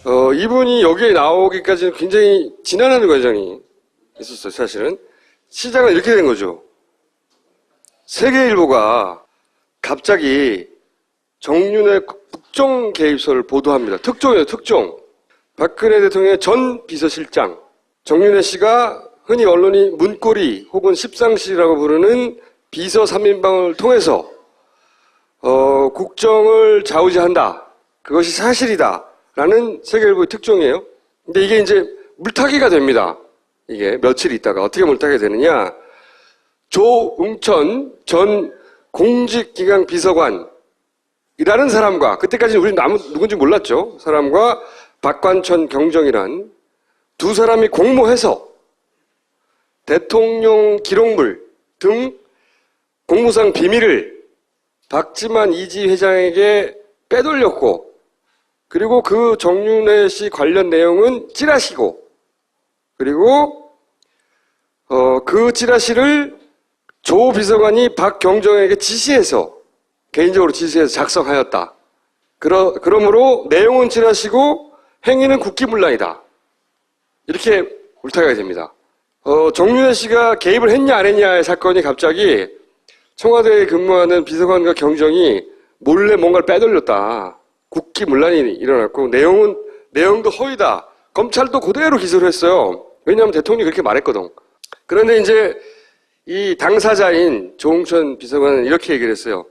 이분이 여기에 나오기까지는 굉장히 지난한 과정이 있었어요, 사실은. 시작은 이렇게 된 거죠. 세계일보가 갑자기 정윤회 국정 개입설을 보도합니다. 특종이에요, 특종. 박근혜 대통령의 전 비서실장, 정윤회 씨가 흔히 언론이 문고리 혹은 십상시라고 부르는 비서 3인방을 통해서 국정을 좌우지한다. 그것이 사실이다. 라는 세계일보의 특종이에요. 근데 이게 이제 물타기가 됩니다. 이게 며칠 있다가 어떻게 물타기가 되느냐. 조응천 전 공직기강 비서관이라는 사람과, 그때까지는 우리는 누군지 몰랐죠. 사람과 박관천 경정이란 두 사람이 공모해서 대통령 기록물 등 공무상 비밀을 박지만 이지 회장에게 빼돌렸고, 그리고 그 정윤회 씨 관련 내용은 찌라시고, 그리고 그 찌라시를 조 비서관이 박경정에게 지시해서, 개인적으로 지시해서 작성하였다. 그러므로 내용은 찌라시고 행위는 국기문란이다. 이렇게 물타기가 됩니다. 정윤회 씨가 개입을 했냐 안 했냐의 사건이 갑자기 청와대에 근무하는 비서관과 경정이 몰래 뭔가를 빼돌렸다. 국기문란이 일어났고 내용도 허위다. 검찰도 그대로 기소를 했어요. 왜냐하면 대통령이 그렇게 말했거든. 그런데 이제 이 당사자인 조응천 비서관은 이렇게 얘기를 했어요.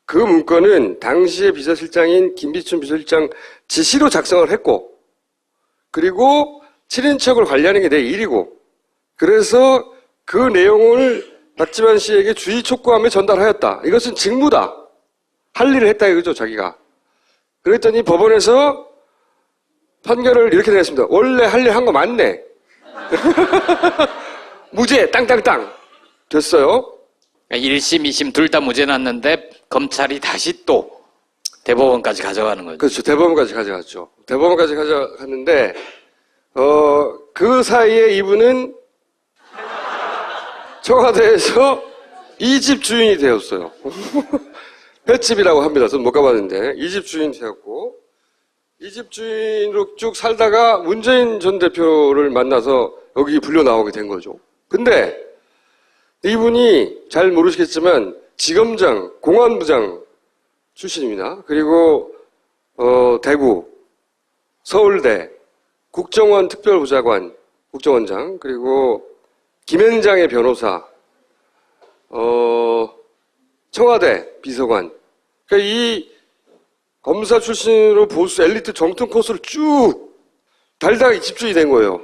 그 문건은 당시의 비서실장인 김비춘 비서실장 지시로 작성을 했고, 그리고 친인척을 관리하는 게 내 일이고, 그래서 그 내용을 박지만 씨에게 주의 촉구하며 전달하였다. 이것은 직무다. 할 일을 했다 이거죠, 자기가. 그랬더니 법원에서 판결을 이렇게 내렸습니다. 원래 할 일 한 거 맞네. 무죄 땅땅땅 됐어요. 1심, 2심 둘 다 무죄 났는데 검찰이 다시 또 대법원까지 가져가는 거죠. 그렇죠. 대법원까지 가져갔죠. 대법원까지 가져갔는데 그 사이에 이분은 청와대에서 이 집 주인이 되었어요. 횟집이라고 합니다. 저는 못 가봤는데 이 집 주인이 되었고, 이 집 주인으로 쭉 살다가 문재인 전 대표를 만나서 여기 불려 나오게 된 거죠. 근데 이분이 잘 모르시겠지만 지검장, 공안부장 출신입니다. 그리고 대구, 서울대, 국정원 특별보좌관, 국정원장, 그리고 김현장의 변호사, 청와대 비서관. 그러니까 이 검사 출신으로 보수 엘리트 정통 코스를 쭉 달다가 이 집주인이 된 거예요.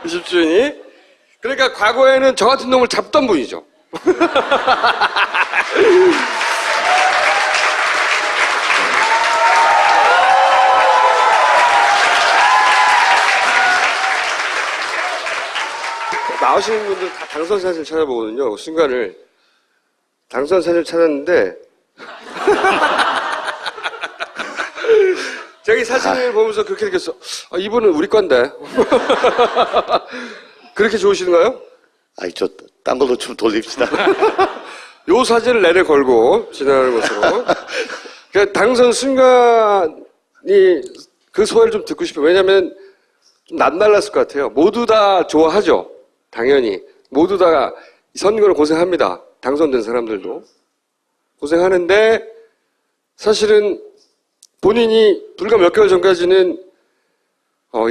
이 집주인이. 그러니까 과거에는 저 같은 놈을 잡던 분이죠. 나오시는 분들 다 당선 사진을 찾아보거든요. 순간을. 당선 사진을 찾았는데, 제가 이 사진을 보면서 그렇게 느꼈어. 이분은 우리 건데. 그렇게 좋으신가요? 아이, 딴 걸로 좀 돌립시다. 요 사진을 내내 걸고 지나가는 것으로. 그러니까 당선 순간이 그 소회를 좀 듣고 싶어요. 왜냐면 좀 낯날랐을 것 같아요. 모두 다 좋아하죠. 당연히. 모두 다 선거를 고생합니다. 당선된 사람들도. 고생하는데 사실은 본인이 불과 몇 개월 전까지는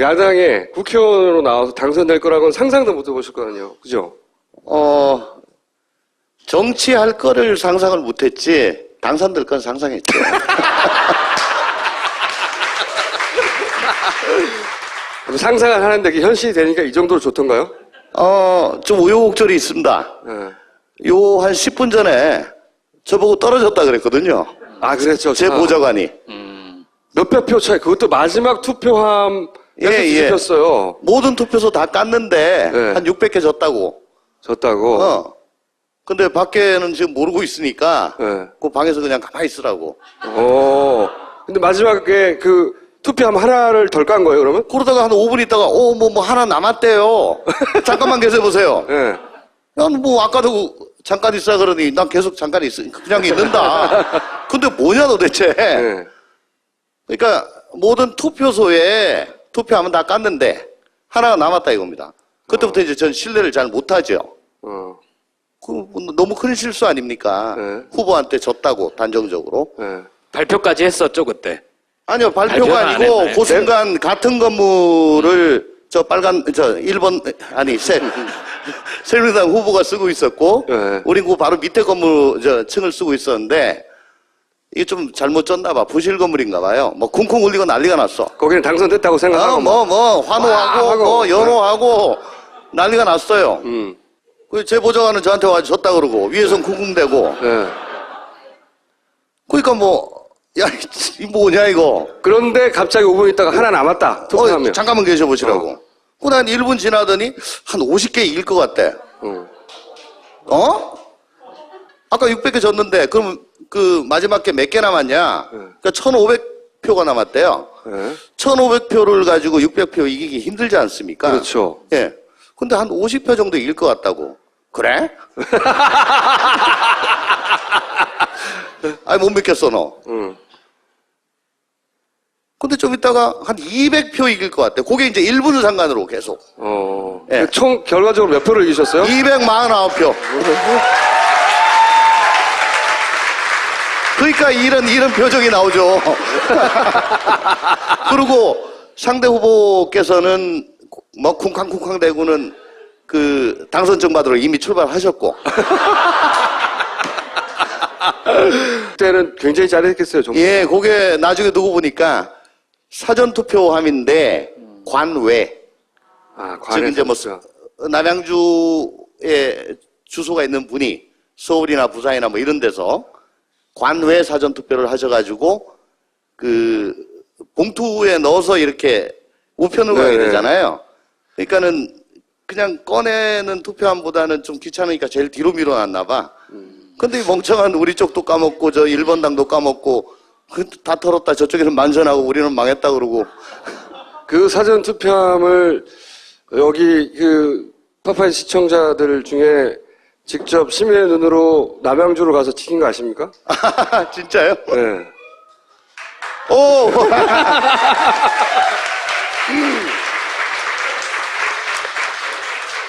야당의 국회의원으로 나와서 당선될 거라고는 상상도 못 해보실 거아니에요. 그죠? 정치할 거를 상상을 못했지 당선될 건 상상했죠. 상상을 하는데 그게 현실이 되니까 이 정도로 좋던가요? 좀 우여곡절이 있습니다. 네. 요 한 10분 전에 저보고 떨어졌다 그랬거든요. 아, 그랬죠. 제 보좌관이. 몇백 표 차이, 그것도 마지막 투표함 뒤집혔어요. 모든 투표소 다 깠는데 네. 한 600개 졌다고. 졌다고? 근데 밖에는 지금 모르고 있으니까 네. 그 방에서 그냥 가만히 있으라고. 근데 마지막에 그 투표함 하나를 덜 깐 거예요, 그러면? 그러다가 한 5분 있다가 뭐 하나 남았대요. 잠깐만 계셔보세요. 네. 난 뭐 아까도 잠깐 있어 그러니 난 계속 잠깐 그냥 있는다. 근데 뭐냐 도대체. 네. 그러니까 모든 투표소에 투표하면 다 깠는데 하나가 남았다 이겁니다. 그때부터 이제 전 신뢰를 잘 못하죠. 어. 너무 큰 실수 아닙니까? 네. 후보한테 졌다고 단정적으로. 네. 발표까지 했었죠 그때. 아니요, 발표가 발표는 안 아니고 했나요? 그 순간 같은 건물을 저 1번 아니 새누리당 후보가 쓰고 있었고 네. 우린 그 바로 밑에 건물 층을 쓰고 있었는데 이게 좀 잘못 졌나 봐. 부실 건물인가 봐요. 뭐 쿵쿵 울리고 난리가 났어. 거기는 당선됐다고 생각하고. 환호하고 하고. 연호하고 난리가 났어요. 그 제 보좌관은 저한테 와서 졌다 그러고 위에선 쿵쿵대고. 네. 그러니까 뭐 야, 이 뭐냐 이거. 그런데 갑자기 5분 있다가 하나 남았다. 투표하면. 잠깐만 계셔보시라고. 그러다 한 1분 지나더니 한 50개 이길 것 같대. 어? 아까 600개 졌는데 그럼 그 마지막 게 몇 개 남았냐? 그러니까 1,500표가 남았대요. 네. 1,500표를 가지고 600표 이기기 힘들지 않습니까? 그렇죠. 예. 근데 한 50표 정도 이길 것 같다고. 그래? 아니 못 믿겠어 너. 근데 좀 이따가 한 200표 이길 것 같아. 그게 이제 1분 상관으로 계속. 예. 총 결과적으로 몇 표를 이기셨어요? 249표. 그러니까 이런 표정이 나오죠. 그리고 상대 후보께서는 뭐 쿵쾅쿵쾅 대고는 그 당선증 받으러 이미 출발하셨고. 그때는 굉장히 잘했겠어요, 정말. 예, 그게 나중에 두고 보니까 사전투표함인데 관외. 아, 즉 이제 뭐 남양주에 주소가 있는 분이 서울이나 부산이나 뭐 이런 데서 관외 사전투표를 하셔가지고 그 봉투에 넣어서 이렇게 우편을 가야 네네. 되잖아요. 그러니까는 그냥 꺼내는 투표함보다는 좀 귀찮으니까 제일 뒤로 밀어놨나 봐. 근데 이 멍청한 우리 쪽도 까먹고 저 1번 당도 까먹고 다 털었다 저쪽에는 만전하고 우리는 망했다 그러고. 그 사전 투표함을 여기 그 파파이 시청자들 중에 직접 시민의 눈으로 남양주로 가서 찍힌 거 아십니까? 진짜요? 네. 오!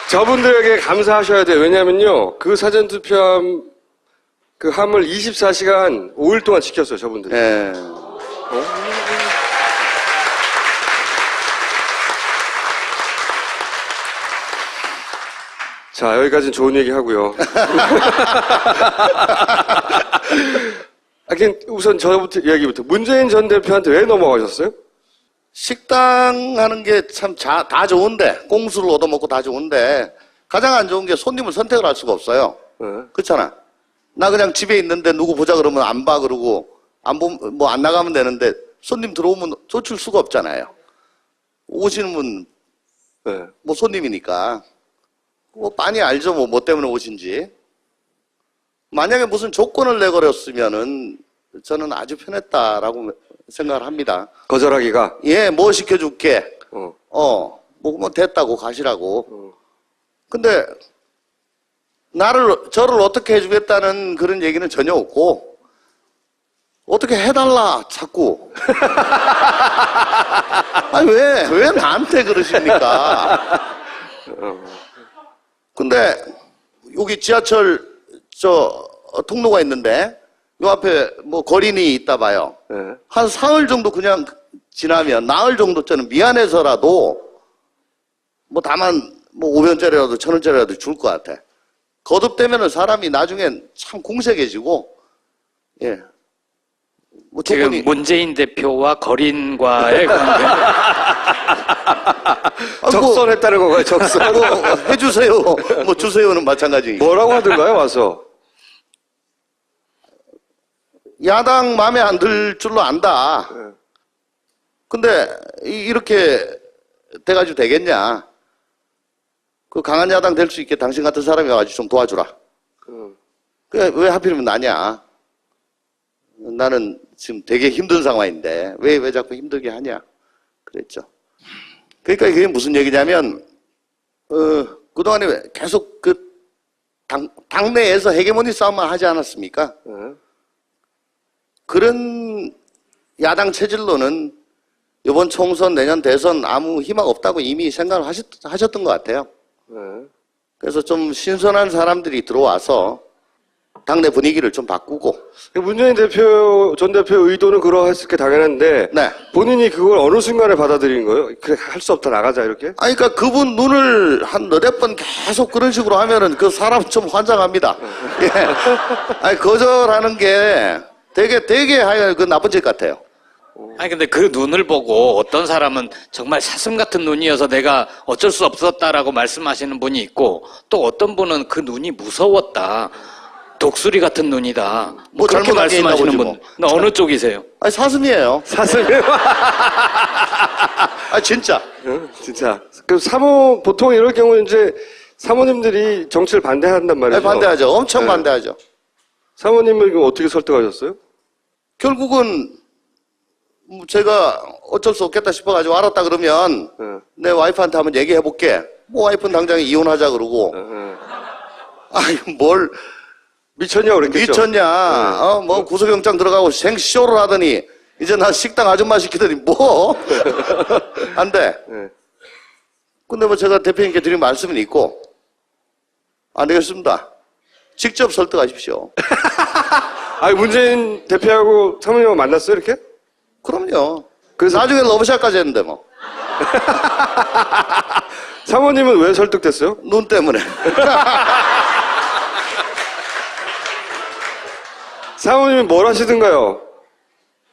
저분들에게 감사하셔야 돼요. 왜냐면요. 그 사전 투표함 그 함을 24시간 5일 동안 지켰어요, 저분들이. 예. 자, 여기까지는 좋은 얘기 하고요. 우선 저부터 이야기부터. 문재인 전 대표한테 왜 넘어가셨어요? 식당 하는 게 참 다 좋은데, 꽁수를 얻어먹고 다 좋은데, 가장 안 좋은 게 손님을 선택을 할 수가 없어요. 네. 그렇잖아. 나 그냥 집에 있는데 누구 보자 그러면 안 봐 그러고, 뭐 안 나가면 되는데, 손님 들어오면 쫓을 수가 없잖아요. 오시는 분, 네. 뭐 손님이니까. 뭐 빤히 알죠, 뭐 때문에 오신지. 만약에 무슨 조건을 내걸었으면은, 저는 아주 편했다라고 생각을 합니다. 거절하기가. 예, 뭐 시켜줄게. 어. 뭐 됐다고 가시라고. 근데, 저를 어떻게 해주겠다는 그런 얘기는 전혀 없고, 어떻게 해달라, 자꾸. 아니, 왜 나한테 그러십니까? 근데, 여기 지하철, 통로가 있는데, 요 앞에 뭐 거린이 있다 봐요. 네. 한 사흘 정도 그냥 지나면, 나흘 정도쯤은 미안해서라도, 뭐 다만, 뭐 500원짜리라도 1000원짜리라도 줄 것 같아. 거듭되면은 사람이 나중엔 참 공색해지고, 예. 뭐 지금 조건이, 문재인 대표와 거린과의 관계. 적선했다는 건가요, 적선? 뭐 해주세요. 뭐 주세요는 마찬가지니까. 뭐라고 하던가요, 와서? 야당 마음에 안 들 줄로 안다. 근데 이렇게 돼가지고 되겠냐. 그 강한 야당 될 수 있게 당신 같은 사람이 와가지고 좀 도와주라. 왜 하필이면 나냐. 나는 지금 되게 힘든 상황인데 왜 자꾸 힘들게 하냐. 그랬죠. 그러니까 이게 무슨 얘기냐면 그동안에 계속 당내에서 헤게모니 싸움만 하지 않았습니까? 그런 야당 체질로는 이번 총선, 내년 대선 아무 희망 없다고 이미 생각을 하셨던 것 같아요. 네. 그래서 좀 신선한 사람들이 들어와서 당내 분위기를 좀 바꾸고. 문재인 전 대표 의도는 그러했을 게 당연한데 네. 본인이 그걸 어느 순간에 받아들인 거예요? 그래 할 수 없다 나가자 이렇게? 아니, 그러니까 그분 눈을 한 너댓 번 계속 그런 식으로 하면은 그 사람 좀 환장합니다. 예. 아니, 거절하는 게 되게 하여 그 나쁜 짓 같아요. 아니 근데 그 눈을 보고 어떤 사람은 정말 사슴 같은 눈이어서 내가 어쩔 수 없었다라고 말씀하시는 분이 있고 또 어떤 분은 그 눈이 무서웠다. 독수리 같은 눈이다. 뭐 그렇게 잘못한 게 있나 말씀하시는 보지 분. 어느 쪽이세요? 아니, 사슴이에요. 사슴이 아, 진짜. 진짜. 그 보통 이럴 경우는 이제 사모님들이 정치를 반대한단 말이죠. 아니, 반대하죠. 엄청 네. 반대하죠. 사모님을 그럼 어떻게 설득하셨어요? 결국은 제가 어쩔 수 없겠다 싶어가지고 알았다 그러면 네. 내 와이프한테 한번 얘기해볼게. 뭐 와이프는 당장 이혼하자 그러고. 아니, 뭘 미쳤냐고 그랬겠죠. 미쳤냐. 뭐 구속영장 들어가고 생쇼를 하더니 이제 나 식당 아줌마 시키더니 뭐. 안 돼. 네. 근데 뭐 제가 대표님께 드린 말씀은 있고 안 되겠습니다. 직접 설득하십시오. 아니 문재인 대표하고 사모님하고 만났어요 이렇게? 그럼요. 그래서 나중에 러브샷까지 했는데 뭐. 사모님은 왜 설득됐어요? 눈 때문에. 사모님이 뭘 하시던가요?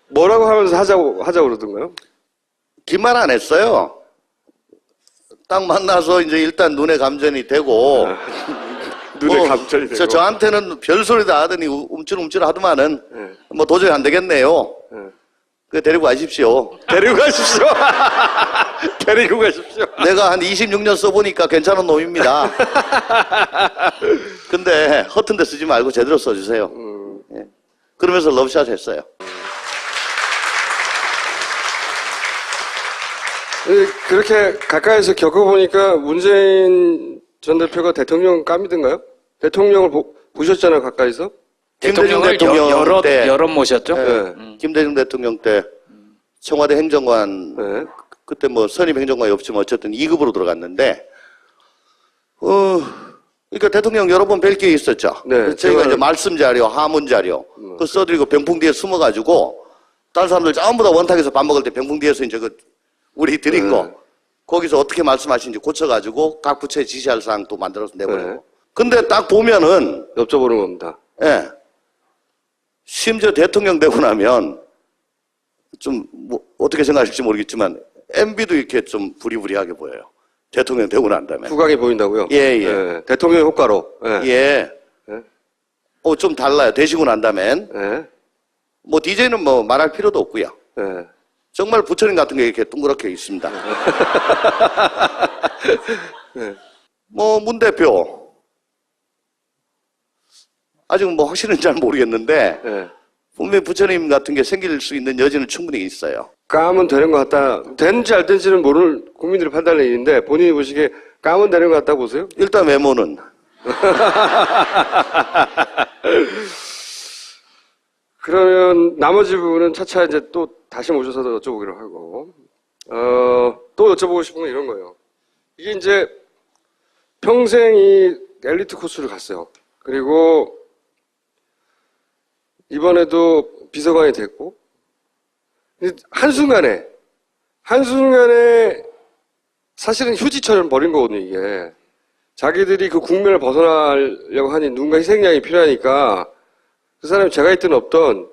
뭐라고 하면서 하자고 그러던가요? 긴 말 안 했어요. 딱 만나서 이제 일단 눈에 감전이 되고. 눈에 감전이 되고. 저한테는 별소리 다 하더니 움찔움찔 하더만은 네. 뭐 도저히 안 되겠네요. 네. 그 데리고 가십시오. 데리고 가십시오. 데리고 가십시오. 내가 한 26년 써보니까 괜찮은 놈입니다. 근데 허튼 데 쓰지 말고 제대로 써주세요. 예. 그러면서 러브샷 했어요. 그렇게 가까이서 겪어보니까 문재인 전 대표가 대통령 깜이든가요? 대통령을 보셨잖아요, 가까이서. 김대중 대통령을 대통령 때, 여러 모셨죠? 네. 김대중 대통령 때 청와대 행정관, 네. 그때 뭐 선임 행정관이 없지만 어쨌든 2급으로 들어갔는데, 그러니까 대통령 여러 번 뵐 기회 있었죠. 네, 그래서 저희가 제가- 이제 말씀 자료, 하문 자료, 그 써드리고 병풍 뒤에 숨어가지고, 다른 사람들 전부 다 원탁에서 밥 먹을 때 병풍 뒤에서 이제 그 우리 드린 거, 거기서 어떻게 말씀하시는지 고쳐가지고 각 부처에 지시할 사항 또 만들어서 내보내고. 네. 근데 딱 보면은, 여쭤보는 겁니다. 예. 심지어 대통령 되고 나면 좀 뭐 어떻게 생각하실지 모르겠지만 MB도 이렇게 좀 부리부리하게 보여요. 대통령 되고 난 다음에. 후광이 보인다고요? 예, 예. 네. 대통령 효과로. 예. 예. 예. 좀 달라요. 되시고 난 다음엔. 예. 뭐 DJ는 뭐 말할 필요도 없고요. 예. 정말 부처님 같은 게 이렇게 동그랗게 있습니다. 네. 뭐 문 대표. 아직은 뭐 확실은 잘 모르겠는데 예. 분명히 부처님 같은 게 생길 수 있는 여지는 충분히 있어요. 까면 되는 것 같다. 되는지 안 되는지는 모르는 국민들이 판단할 일인데 본인이 보시기에 까면 되는 것 같다 보세요? 일단 외모는. 그러면 나머지 부분은 차차 이제 또 다시 모셔서 여쭤보기로 하고, 또 여쭤보고 싶은 건 이런 거예요. 이게 이제 평생 이 엘리트 코스를 갔어요. 그리고 이번에도 비서관이 됐고, 근데 한순간에 사실은 휴지처럼 버린 거거든요, 이게. 자기들이 그 국면을 벗어나려고 하니 누군가 희생양이 필요하니까 그 사람이 제가 있든 없든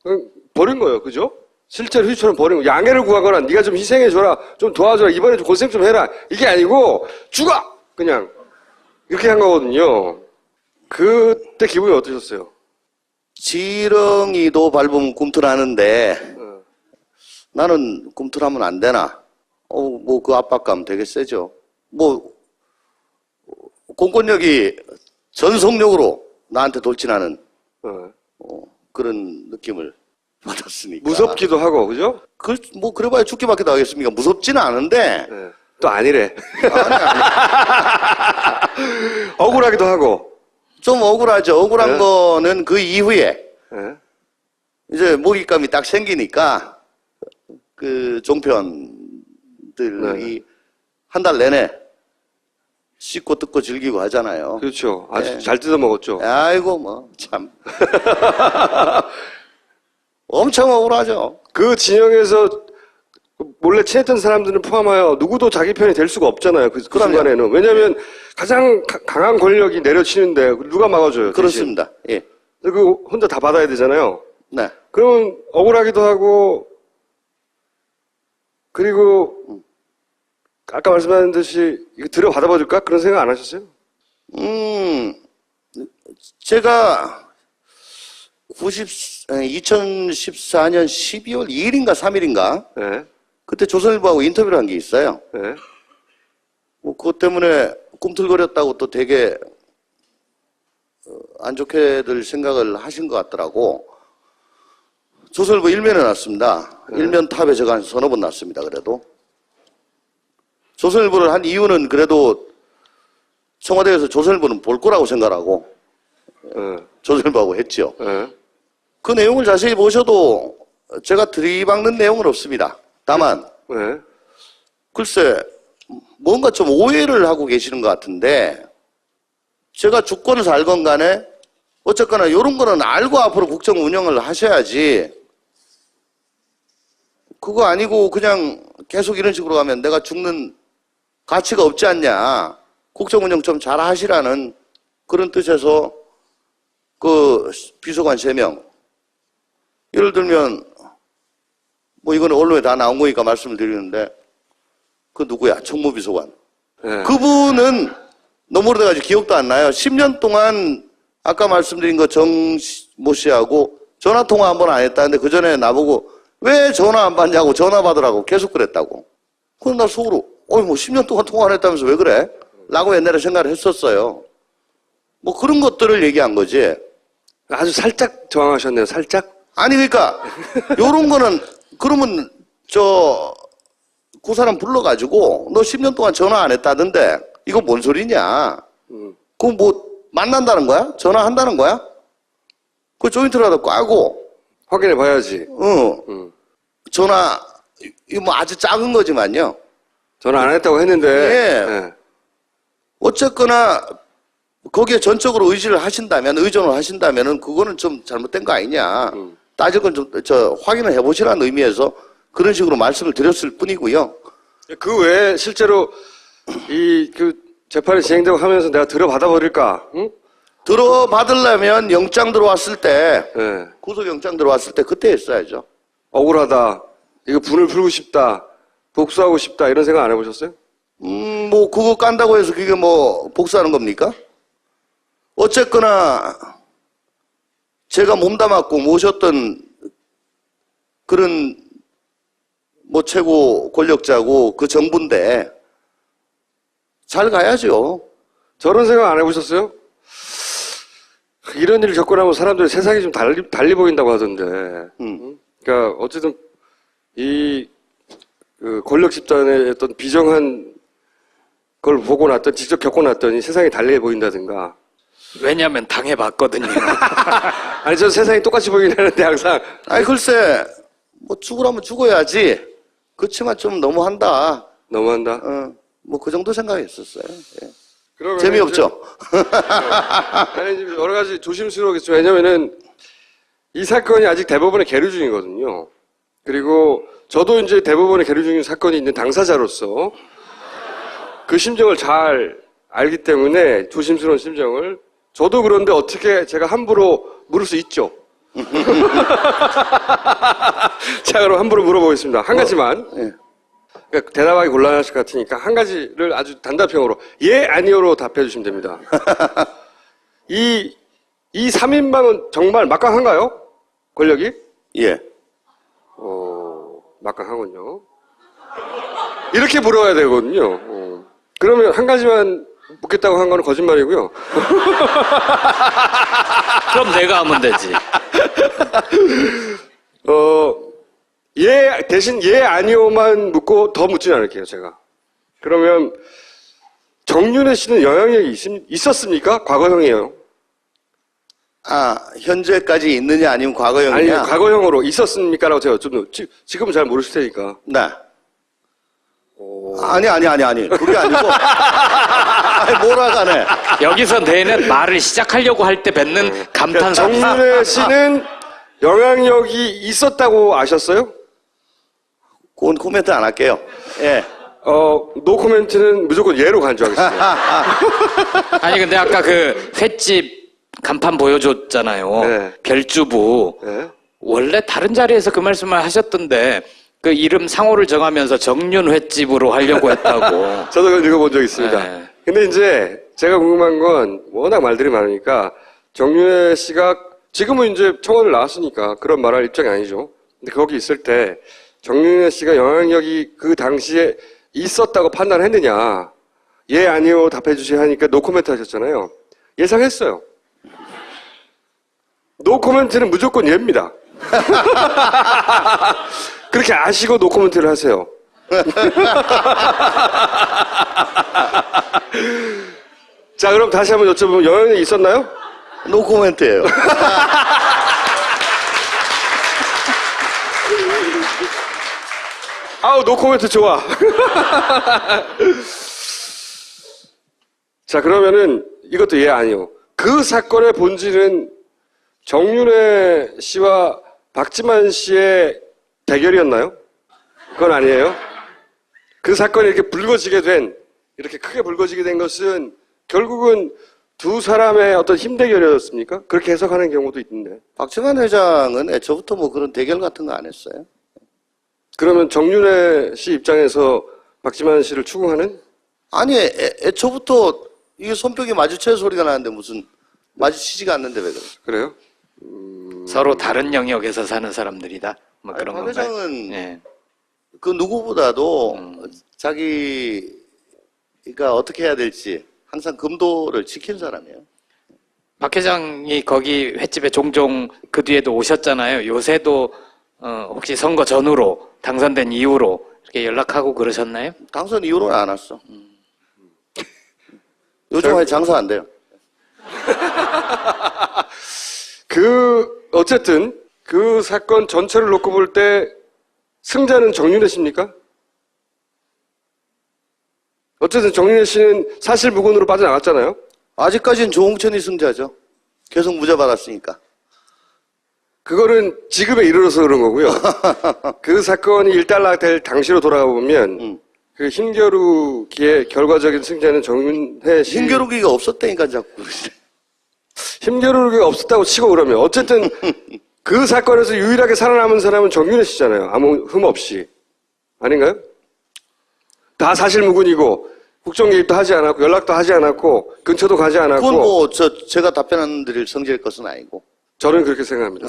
그냥 버린 거예요. 그죠? 실제로 휴지처럼 버린 거. 양해를 구하거나 네가 좀 희생해줘라. 좀 도와줘라. 이번에 좀 고생 좀 해라. 이게 아니고 죽어! 그냥 이렇게 한 거거든요. 그때 기분이 어떠셨어요? 지렁이도 밟으면 꿈틀하는데 나는 꿈틀하면 안 되나? 뭐 그 압박감 되게 세죠. 뭐 공권력이 전속력으로 나한테 돌진하는 그런 느낌을 받았으니까. 무섭기도 하고, 그죠? 뭐 그래봐야 죽기밖에 더 하겠습니까? 무섭지는 않은데. 네. 또 아니래. 아니. 억울하기도 하고. 좀 억울하죠. 억울한 네. 거는 그 이후에 네. 이제 먹잇감이 딱 생기니까 그 종편들이 한 달 내내 씻고 뜯고 즐기고 하잖아요. 그렇죠. 아주 네. 잘 뜯어 먹었죠. 아이고 뭐 참 엄청 억울하죠. 그 진영에서 몰래 친했던 사람들은 포함하여 누구도 자기 편이 될 수가 없잖아요. 그 그럼요. 순간에는. 왜냐하면 가장 강한 권력이 내려치는데 누가 막아줘요. 그렇습니다. 예. 대신. 그 혼자 다 받아야 되잖아요. 네. 그러면 억울하기도 하고 그리고 아까 말씀하신 듯이 이거 들여받아 줄까 그런 생각 안 하셨어요? 제가 2014년 12월 2일인가 3일인가 네. 그때 조선일보하고 인터뷰를 한 게 있어요. 네. 뭐 그것 때문에 꿈틀거렸다고 또 되게 안 좋게들 생각을 하신 것 같더라고. 조선일보 일면에 났습니다. 일면 탑에 제가 한 서너 번 났습니다. 그래도 조선일보를 한 이유는 그래도 청와대에서 조선일보는 볼 거라고 생각하고 조선일보하고 했죠. 그 내용을 자세히 보셔도 제가 들이박는 내용은 없습니다. 다만 네. 글쎄 뭔가 좀 오해를 하고 계시는 것 같은데 제가 죽건 살건 간에 어쨌거나 이런 거는 알고 앞으로 국정 운영을 하셔야지 그거 아니고 그냥 계속 이런 식으로 가면 내가 죽는 가치가 없지 않냐. 국정 운영 좀 잘 하시라는 그런 뜻에서 그 비서관 3명 예를 들면 뭐 이거는 언론에 다 나온 거니까 말씀을 드리는데 그 누구야? 총무비서관. 네. 그분은 너무 오래돼가지고 기억도 안 나요. 10년 동안 아까 말씀드린 거 정모 씨하고 전화통화 한 번 안 했다는데 그 전에 나보고 왜 전화 안 받냐고 전화 받으라고 계속 그랬다고. 그럼 나 속으로 뭐 10년 동안 통화 안 했다면서 왜 그래? 라고 옛날에 생각을 했었어요. 뭐 그런 것들을 얘기한 거지. 아주 살짝 저항하셨네요. 살짝. 아니 그러니까 요런 거는 그러면 그 사람 불러가지고 너 10년 동안 전화 안 했다던데 이거 뭔 소리냐? 그거 뭐 만난다는 거야? 전화한다는 거야? 그 조인트라도 까고 확인해 봐야지. 전화 이거 뭐 아주 작은 거지만요. 전화 안 했다고 했는데. 예. 네. 어쨌거나 거기에 전적으로 의지를 하신다면 의존을 하신다면은 그거는 좀 잘못된 거 아니냐. 따질 건 좀 확인을 해보시라는 의미에서 그런 식으로 말씀을 드렸을 뿐이고요. 그 외에 실제로 그 재판이 진행되고 하면서 내가 들여받아 버릴까? 응? 들어받으려면 영장 들어왔을 때, 네. 구속영장 들어왔을 때 그때 했어야죠. 억울하다. 이거 분을 풀고 싶다. 복수하고 싶다. 이런 생각 안 해보셨어요? 뭐 그거 깐다고 해서 그게 뭐 복수하는 겁니까? 어쨌거나 제가 몸담았고 모셨던 그런 뭐 최고 권력자고 그 정부인데 잘 가야죠. 저런 생각 안 해보셨어요? 이런 일을 겪고 나면 사람들이 세상이 좀 달리 보인다고 하던데. 그러니까 어쨌든 그 권력 집단의 어떤 비정한 걸 보고 났더니 직접 겪고 났더니 세상이 달리 보인다든가. 왜냐하면 당해봤거든요. 아니 저 세상이 똑같이 보이긴 하는데 항상. 아니 글쎄 뭐 죽으라면 죽어야지. 그렇지만 좀 너무한다. 너무한다. 뭐 그 정도 생각했었어요. 예. 그러면 재미없죠? 아니 지금 여러 가지 조심스러우겠죠. 왜냐면은 이 사건이 아직 대법원에 계류 중이거든요. 그리고 저도 이제 대법원에 계류 중인 사건이 있는 당사자로서 그 심정을 잘 알기 때문에 조심스러운 심정을 저도 그런데 어떻게 제가 함부로 물을 수 있죠. 자 그럼 함부로 물어보겠습니다. 한 가지만. 예. 그러니까 대답하기 곤란하실 것 같으니까 한 가지를 아주 단답형으로 예 아니요로 답해 주시면 됩니다. 이 3인방은 정말 막강한가요? 권력이? 예. 막강하군요. 이렇게 물어야 되거든요. 그러면 한 가지만 묻겠다고 한 거는 거짓말이고요. 그럼 내가 하면 되지. 대신 예, 아니요만 묻고 더 묻지는 않을게요, 제가. 그러면 정윤회 씨는 영향력이 있었습니까? 과거형이에요. 현재까지 있느냐 아니면 과거형이냐? 아니, 과거형으로 있었습니까? 라고 제가 지금은 잘 모르실 테니까. 네. 아니. 그게 아니고. 아니, 몰아가네. 여기서 내는 말을 시작하려고 할 때 뱉는 감탄사. 정윤회 씨는 영향력이 있었다고 아셨어요? 그건 코멘트 안 할게요. 예. 노 코멘트는 무조건 예로 간주하겠습니다. 아니 근데 아까 그 횟집 간판 보여줬잖아요. 네. 별주부. 네. 원래 다른 자리에서 그 말씀을 하셨던데 그 이름 상호를 정하면서 정윤 횟집으로 하려고 했다고. 저도 그걸 읽어본 적 있습니다. 네. 근데 이제 제가 궁금한 건 워낙 말들이 많으니까 정윤회 씨가 지금은 이제 청원을 나왔으니까 그런 말할 입장이 아니죠. 근데 거기 있을 때 정윤회 씨가 영향력이 그 당시에 있었다고 판단했느냐. 예, 아니요 답해 주세요 하니까 노코멘트 하셨잖아요. 예상했어요. 노코멘트는 무조건 예입니다. 그렇게 아시고 노코멘트를 하세요. 자, 그럼 다시 한번 여쭤보면 영향력이 있었나요? 노 코멘트예요. 아우, 노코멘트 좋아. 자, 그러면은 이것도 예, 아니요. 그 사건의 본질은 정윤회 씨와 박지만 씨의 대결이었나요? 그건 아니에요. 그 사건이 이렇게 이렇게 크게 불거지게 된 것은 결국은 두 사람의 어떤 힘 대결이었습니까? 그렇게 해석하는 경우도 있는데. 박지만 회장은 애초부터 뭐 그런 대결 같은 거 안 했어요. 그러면 정윤회 씨 입장에서 박지만 씨를 추궁하는? 아니, 애초부터 이게 손뼉이 마주쳐야 소리가 나는데 무슨 마주치지가 않는데 왜 그래? 그래요? 서로 다른 영역에서 사는 사람들이다. 뭐 그런 박 건가요? 회장은 예. 그 누구보다도 자기가 어떻게 해야 될지 항상 금도를 지킨 사람이에요. 박 회장이 거기 횟집에 종종 그 뒤에도 오셨잖아요. 요새도 혹시 선거 전후로 당선된 이후로 이렇게 연락하고 그러셨나요? 당선 이후로는 안 왔어. 요즘 아예 장사 안 돼요. 어쨌든 그 사건 전체를 놓고 볼 때 승자는 정윤회 씨입니까? 어쨌든 정윤회 씨는 사실무근으로 빠져나갔잖아요. 아직까지는 조홍천이 승자죠. 계속 무죄 받았으니까. 그거는 지금에 이르러서 그런 거고요. 그 사건이 일단락될 당시로 돌아가 보면 그 힘겨루기의 결과적인 승자는 정윤회 씨. 힘겨루기가 없었다니까 자꾸 그러시네. 힘겨루기가 없었다고 치고 그러면 어쨌든 그 사건에서 유일하게 살아남은 사람은 정윤회 씨잖아요. 아무 흠 없이. 아닌가요? 다 사실무근이고 국정 개입도 하지 않았고 연락도 하지 않았고 근처도 가지 않았고. 그건 뭐 제가 답변 드릴 성질일 것은 아니고. 저는 그렇게 생각합니다.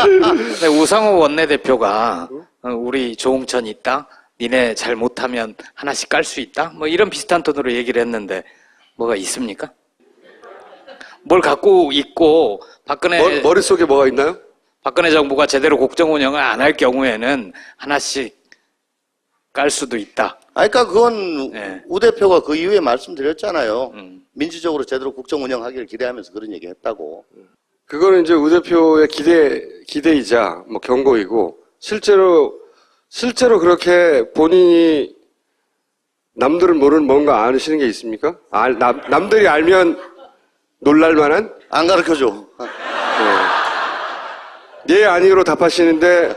근데 우상호 원내대표가 우리 조홍천 있다? 니네 잘 못하면 하나씩 깔 수 있다? 뭐 이런 비슷한 톤으로 얘기를 했는데 뭐가 있습니까? 뭘 갖고 있고 머릿속에 뭐가 있나요? 박근혜 정부가 제대로 국정 운영을 안 할 경우에는 하나씩 깔 수도 있다. 그러니까 그건 네. 우 대표가 그 이후에 말씀드렸잖아요. 민주적으로 제대로 국정 운영하기를 기대하면서 그런 얘기 했다고. 그거는 이제 우 대표의 기대이자 뭐 경고이고 실제로 그렇게 본인이 남들은 모르는 뭔가 아시는 게 있습니까? 남들이 알면 놀랄 만한? 안 가르쳐줘. 예, 아니요로 답하시는데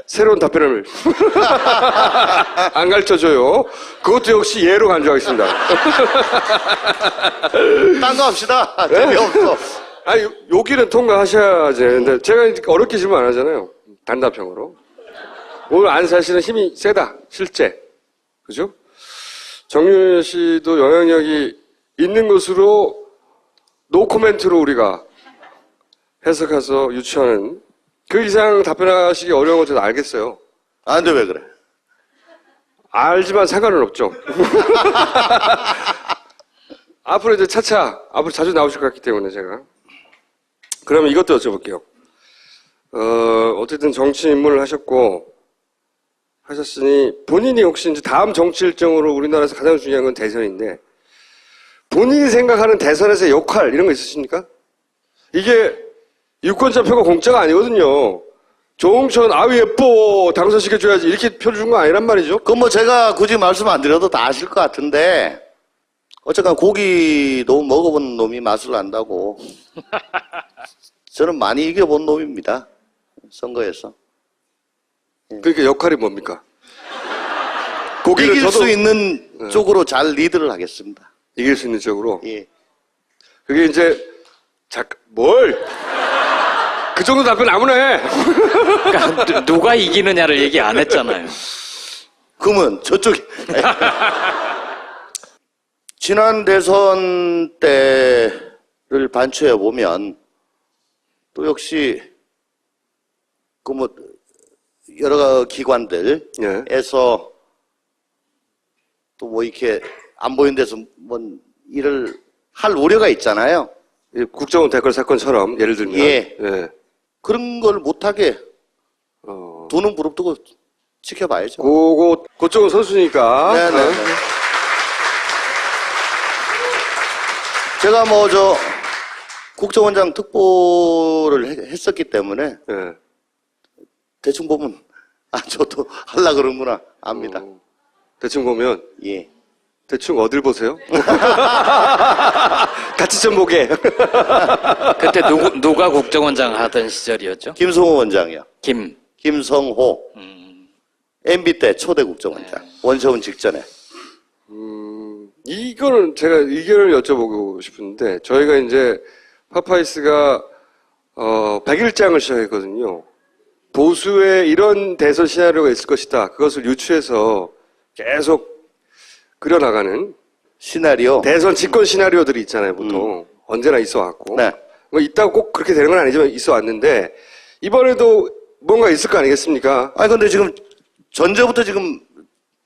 새로운 답변을 안 가르쳐줘요. 그것도 역시 예로 간주하겠습니다. 딴 거 합시다. 재미없어. 아니, 여기는 통과하셔야지. 근데 제가 어렵게 질문 안 하잖아요. 단답형으로. 오늘 안 사시는 힘이 세다. 실제. 그죠? 정윤회 씨도 영향력이 있는 것으로 노코멘트로 우리가 해석해서 유추하는 그 이상 답변하시기 어려운 건 저도 알겠어요. 근데 왜 그래? 알지만 상관은 없죠. 앞으로 이제 차차, 앞으로 자주 나오실 것 같기 때문에 제가. 그러면 이것도 여쭤볼게요. 어쨌든 정치 입문을 하셨으니 본인이 혹시 이제 다음 정치 일정으로 우리나라에서 가장 중요한 건 대선인데 본인이 생각하는 대선에서의 역할 이런 거 있으십니까? 이게 유권자 표가 공짜가 아니거든요. 조홍천 아유 예뻐 당선시켜줘야지 이렇게 표를 준 거 아니란 말이죠. 그건 뭐 제가 굳이 말씀 안 드려도 다 아실 것 같은데 어쨌건 고기 너무 먹어본 놈이 맛을 안다고 저는 많이 이겨본 놈입니다. 선거에서. 그러니까 역할이 뭡니까? 고기를 이길 저도 수 있는 쪽으로 잘 리드를 하겠습니다. 이길 수 있는 쪽으로. 예. 그게 이제 뭘? 그 정도 답변 아무나 해. 그러니까 누가 이기느냐를 얘기 안 했잖아요. 그러면 저쪽이 지난 대선 때를 반추해 보면 또 역시 그 뭐 여러 기관들에서 또 뭐 이렇게 안 보이는 데서 뭐 일을 할 우려가 있잖아요. 이 국정원 댓글 사건처럼 예를 들면 예. 예. 그런 걸 못하게 두 눈 부릅뜨고 지켜봐야죠. 그쪽은 선수니까. 네네. 어. 제가 뭐 국정원장 특보를 했었기 때문에 예. 대충 보면 저도 하려 그러는구나 압니다. 대충 보면 예. 대충 어딜 보세요? 같이 좀 보게. 그때 누가 국정원장 하던 시절이었죠? 김성호 원장이요. 김성호. MB 때 초대 국정원장. 원세훈 직전에. 이거는 제가 의견을 여쭤보고 싶은데 저희가 이제 파파이스가 100일장을 시작했거든요. 보수의 이런 대선 시나리오가 있을 것이다. 그것을 유추해서 계속 그려나가는 시나리오. 대선 집권 시나리오들이 있잖아요. 보통 언제나 있어왔고 네. 뭐 있다고 꼭 그렇게 되는 건 아니지만 있어왔는데 이번에도 뭔가 있을 거 아니겠습니까? 아니 근데 지금 전제부터 지금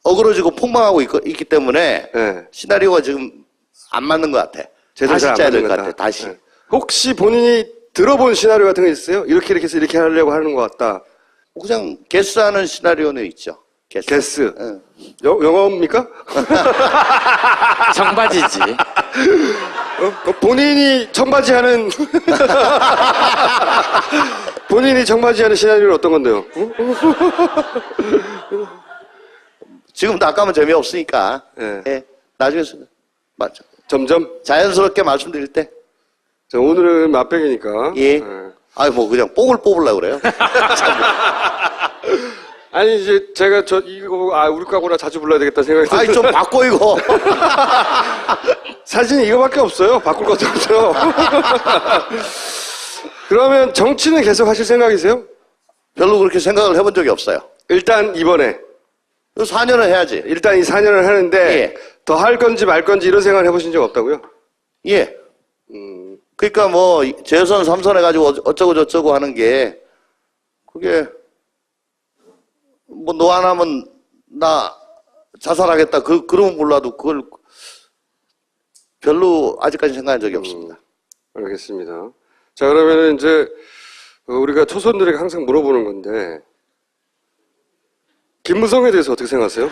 어그러지고 폭망하고 있기 때문에 네. 시나리오가 지금 안 맞는 것 같아. 제대로 다시 잘안 짜야 될 맞는 것 것 같아. 같다. 다시. 네. 혹시 본인이 들어본 시나리오 같은 거 있어요? 이렇게 해서 이렇게 하려고 하는 것 같다. 그냥 게스하는 시나리오는 있죠. 게스. 응. 영어입니까? 청바지지. 본인이 청바지 하는 본인이 청바지 하는 시나리오는 어떤 건데요? 지금도 아까면 재미없으니까. 네. 예. 나중에 맞죠. 점점 자연스럽게 말씀드릴 때. 자, 오늘은 맛백이니까. 예. 네. 아니 뭐 그냥 뽕을 뽑으려고 그래요. 아니 이제 제가 이거 우리 과구나 자주 불러야 되겠다 생각이 아니 좀 바꿔 이거. 사진이 이거밖에 없어요. 바꿀 것도 없죠. 그러면 정치는 계속 하실 생각이세요? 별로 그렇게 생각을 해본 적이 없어요. 일단 이번에 4년을 해야지. 일단 이 4년을 하는데 예. 더 할 건지 말 건지 이런 생각을 해보신 적 없다고요? 예. 그러니까 뭐 재선 3선 해가지고 어쩌고 저쩌고 하는 게 그게 뭐 너 안 하면 나 자살하겠다 그러면 몰라도 그걸 별로 아직까지 생각한 적이 없습니다. 알겠습니다. 자 그러면은 이제 우리가 초선들에게 항상 물어보는 건데 김무성에 대해서 어떻게 생각하세요?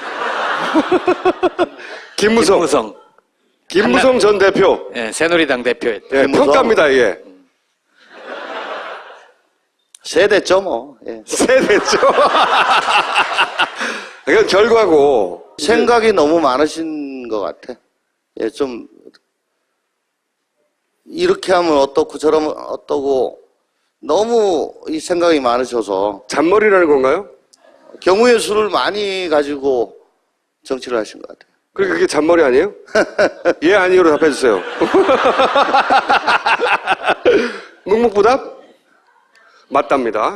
김무성 전 대표. 예, 새누리당 대표였죠. 예, 김무성. 평가입니다. 예. 세대죠 뭐. 예. 세대죠. 이건 결과고. 생각이 너무 많으신 것 같아. 예, 좀 이렇게 하면 어떻고 저러면 어떠고 너무 이 생각이 많으셔서 잔머리라는 건가요? 경우의 수를 많이 가지고 정치를 하신 것 같아요. 그러니까 그게 잔머리 아니에요? 예, 아니요로 답해주세요. 묵묵부답? 맞답니다.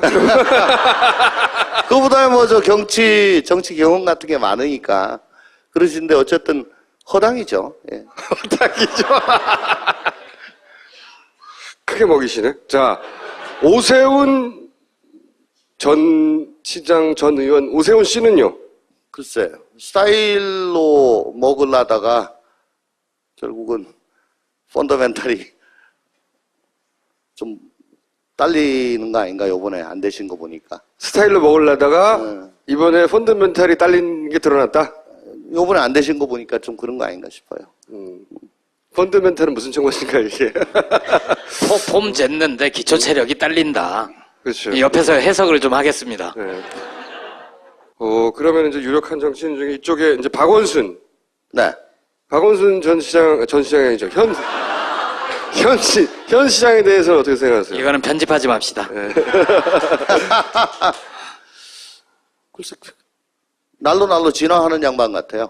그보다 뭐 정치 경험 같은 게 많으니까 그러신데 어쨌든 허당이죠. 예. 딱이죠. 크게 먹이시네. 자, 오세훈 전 시장 전 의원, 오세훈 씨는요? 글쎄 스타일로 먹으려다가 결국은 펀더멘탈이 좀 딸리는 거 아닌가 요번에 안 되신 거 보니까. 스타일로 먹으려다가 이번에 펀더멘탈이 딸린 게 드러났다? 요번에 안 되신 거 보니까 좀 그런 거 아닌가 싶어요. 펀드멘탈은 무슨 정보인가 이게? 폼 쟀는데 기초 체력이 딸린다. 그렇죠. 옆에서 해석을 좀 하겠습니다. 네. 그러면 이제 유력한 정치인 중에 이쪽에 이제 박원순. 네. 박원순 전 시장이죠. 현 시장에 대해서는 어떻게 생각하세요? 이거는 편집하지 맙시다. 글쎄, 날로 진화하는 양반 같아요.